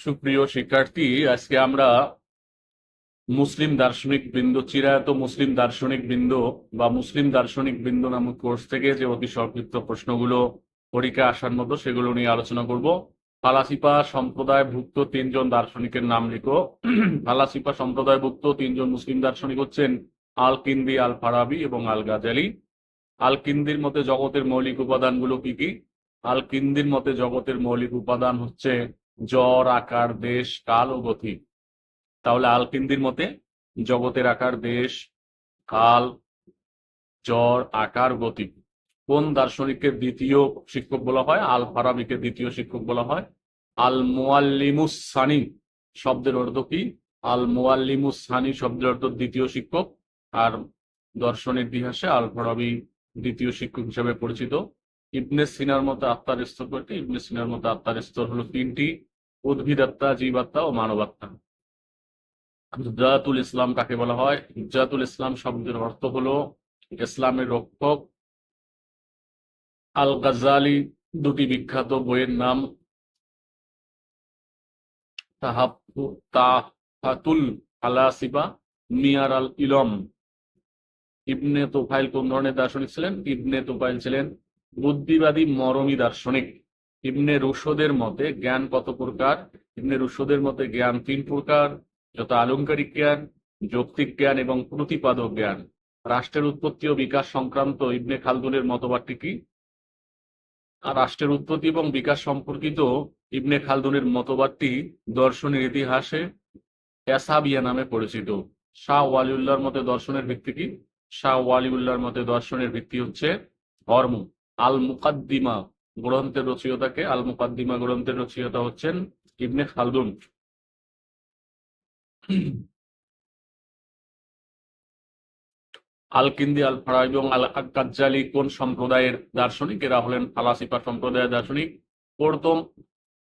সুপ্রিয় শিক্ষার্থী, আজকে আমরা মুসলিম দার্শনিক বৃন্দ, চিরায়ত মুসলিম দার্শনিক বৃন্দ বা মুসলিম দার্শনিক বৃন্দ নামক কোর্স থেকে যে অতি সংক্ষিপ্ত প্রশ্নগুলো পরীক্ষা আসার মতো সেগুলো নিয়ে আলোচনা করব। ফালাসিফা সম্প্রদায়ভুক্ত তিনজন দার্শনিকের নাম লিখো। ফালাসিফা সম্প্রদায়ভুক্ত তিনজন মুসলিম দার্শনিক হচ্ছেন আল কিন্দি, আল ফারাবি এবং আল গাজালি। আল কিন্দির মতে জগতের মৌলিক উপাদানগুলো কি কি? আল কিন্দির মতে জগতের মৌলিক উপাদান হচ্ছে জড়, আকার, দেশ, কাল ও গতি। তাহলে আল কিন্দির মতে জগতের আকার, দেশ, কাল, জড়, আকার, গতি। কোন দার্শনিককে দ্বিতীয় শিক্ষক বলা হয়? আল ফারাবিকে দ্বিতীয় শিক্ষক বলা হয়। আল মুআল্লিমুস সানি শব্দের অর্থ কি? আল মুআল্লিমুস সানি শব্দের অর্থ দ্বিতীয় শিক্ষক। আর দর্শনের ইতিহাসে আল ফারাবি দ্বিতীয় শিক্ষক হিসেবে পরিচিত। ইবনে সিনার মতে আত্মার স্তর কয়টি? ইবনে সিনার মতে আত্মার স্তর হলো তিনটি: উদ্ভিদ আত্মা, জীবাত্মা ও মানব আত্মা। হুজ্জাতুল ইসলাম কাকে বলা হয়? হুজ্জাতুল ইসলাম শব্দের অর্থ হলো ইসলামের রক্ষক। আল গাজ্জালি দুটি বিখ্যাত বইয়ের নাম তাহফাতুল ফালাসিফা, মিয়ার আল ইলম। ইবনে তুফাইল কোন ধরনের দার্শনিক ছিলেন? ইবনে তুফাইল ছিলেন বুদ্ধিবাদী মরমী দার্শনিক। ইবনে রুশদের মতে জ্ঞান কত প্রকার? ইবনে রুশদের মতে জ্ঞান তিন প্রকার, যথা আলংকারিক জ্ঞান, যৌক্তিক জ্ঞান এবং প্রতিপাদক জ্ঞান। রাষ্ট্রের উৎপত্তি ও বিকাশ সংক্রান্ত ইবনে খালদুনের মতবাদটি কি? আর রাষ্ট্রের উৎপত্তি এবং বিকাশ সম্পর্কিত ইবনে খালদুনের মতবাদটি দর্শনের ইতিহাসে এসাবিয়া নামে পরিচিত। শাহ ওয়ালিউল্লাহর মতে দর্শনের ভিত্তি কি? শাহ ওয়ালিউল্লাহর মতে দর্শনের ভিত্তি হচ্ছে ধর্ম। আল মুকাদ্দিমা গ্রন্থের রচয়িতাকে? আল মুকাদ্দিমা গ্রন্থের রচয়িতা হচ্ছেন ইবনে খালদুন। আল কিন্দি, আল ফারাবি এবং আল গাজ্জালি কোন সম্প্রদায়ের দার্শনিক? এরা হলেন ফালাসিফা সম্প্রদায়ের দার্শনিক। প্রথম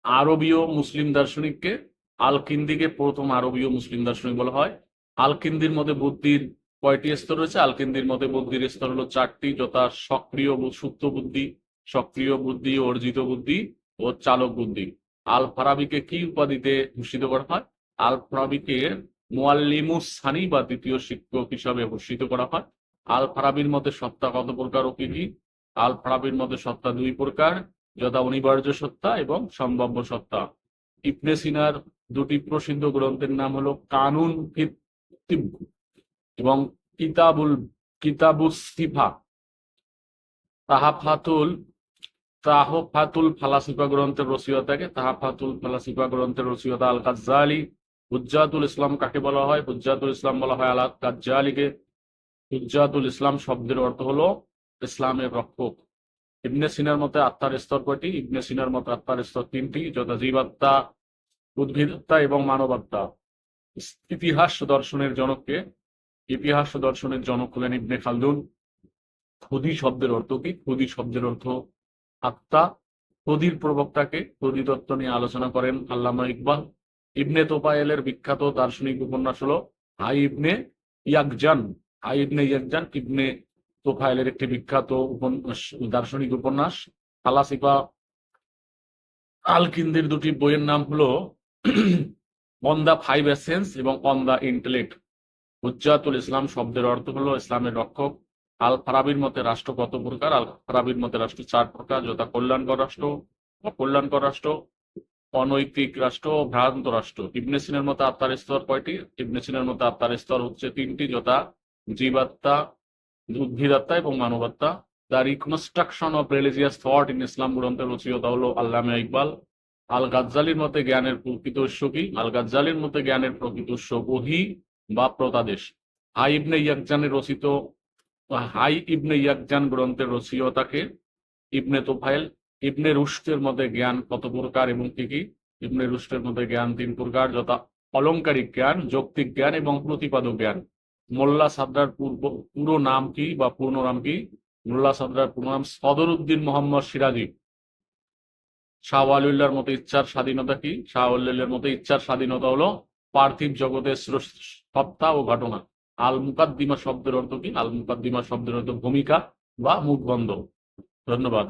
আরবীয় মুসলিম দার্শনিককে? আল কিন্দিকে প্রথম আরবীয় মুসলিম দার্শনিক বলা হয়। আল কিন্দির মতে বুদ্ধির কয়টি স্তর রয়েছে? আল কিন্দির মতে বুদ্ধির স্তর হলো চারটি, যথা সক্রিয় সুপ্ত বুদ্ধি, সক্রিয় বুদ্ধি, অর্জিত বুদ্ধি ও চালক বুদ্ধি। আল ফারাবিকে কি উপাধিতে ভূষিত করা হয়? আল ফারাবিকে মুআল্লিমুস সানি বা দ্বিতীয় শিক্ষক হিসাবে ভূষিত করা হয়। আল ফারাবির মতে সত্তা কত প্রকার ও কি কি? আল ফারাবির মতে সত্তা দুই প্রকার, যথা অনিবার্য সত্তা এবং সম্ভাব্য সত্তা। ইবনে সিনার দুটি প্রসিদ্ধ গ্রন্থের নাম হলো কানুন ফিত তিব এবং কিতাবুস সিফা। তাহফাতুল ফালাসিফা গ্রন্থের রচয়িতাকে? তাহফাতুল ফালাসিফা গ্রন্থের রচয়িতা আল গাজ্জালি। হুজ্জাতুল ইসলাম কাকে বলা হয়? হুজ্জাতুল ইসলাম বলা হয় আল গাজ্জালিকে। হুজ্জাতুল ইসলাম শব্দের অর্থ হলো ইসলামের রক্ষক। ইবনে সিনার মতে আত্মার স্তর কয়টি? ইবনে সিনার মতে আত্মার স্তর তিনটি, যথা জীবাত্মা, উদ্ভিদাত্মা এবং মানবাত্মা। ইতিহাস দর্শনের জনককে? ইতিহাস দর্শনের জনক হলেন ইবনে খালদুন। খুদি শব্দের অর্থ কি? খুদি শব্দের অর্থ আত্মা। খুদির প্রবক্তাকে? খুদি তত্ত্ব নিয়ে আলোচনা করেন আল্লামা ইকবাল। ইবনে তোফায়েলের বিখ্যাত দার্শনিক উপন্যাস হলো হাই ইবনে ইয়াকজান। হাই ইবনে ইয়াকজান ইবনে তোফায়েলের একটি বিখ্যাত দার্শনিক উপন্যাস। ফালাসিফা আল কিন্দির দুটি বইয়ের নাম হলো অন দ্য ফাইভ এসেন্স এবং অন দ্য ইন্টেলেক্ট। হুজ্জাতুল ইসলাম শব্দের অর্থ হলো ইসলামের রক্ষক। আল ফারাবির মতে রাষ্ট্র কত প্রকার? আল ফারাবির মতে রাষ্ট্র চার প্রকার, যথা কল্যাণকর রাষ্ট্র, অকল্যাণকর রাষ্ট্র, অনৈতিক রাষ্ট্র ও ভ্রান্ত রাষ্ট্র। ইবনে সিনার মতে আত্মার স্তর কয়টি? ইবনে সিনার মতে আত্মার স্তর হচ্ছে তিনটি, যথা জীবাত্মা, উদ্ভিদাত্মা এবং মানবাত্মা। The reconstruction of religious thought in Islam গ্রন্থের রচয়িতা হলো আল্লামা ইকবাল। আল গাজ্জালির মতে জ্ঞানের প্রকৃত উৎস কি? আল গাজ্জালির মতে জ্ঞানের প্রকৃত উৎস ওহী বা প্রতাদেশ। হাই ইবনে ইয়াকজান গ্রন্থের রচয়িতাকে? ইবনে তোফায়েল। ইবনে রুশদের মতে জ্ঞান কত প্রকার এবং কি কি? ইবনে রুশদের মতে জ্ঞান তিন প্রকার, যথা অলংকারিক জ্ঞান, যৌক্তিক জ্ঞান এবং প্রতিপাদক জ্ঞান। মোল্লা সাদরার পুরো নাম কি বা পূর্ণ নাম কি? মোল্লা সাদরার পূর্ণ নাম সদরউদ্দিন মোহাম্মদ সিরাজি। শাহ ওয়ালিউল্লাহর মতে ইচ্ছার স্বাধীনতা কি? শাহ ওয়ালিউল্লাহর মতে ইচ্ছার স্বাধীনতা হলো পার্থিব জগতের সত্তা ও ঘটনা। আল মুকাদ্দিমা শব্দের অর্থ কি? আল মুকাদ্দিমা শব্দের অর্থ ভূমিকা বা মুখবন্ধ। ধন্যবাদ।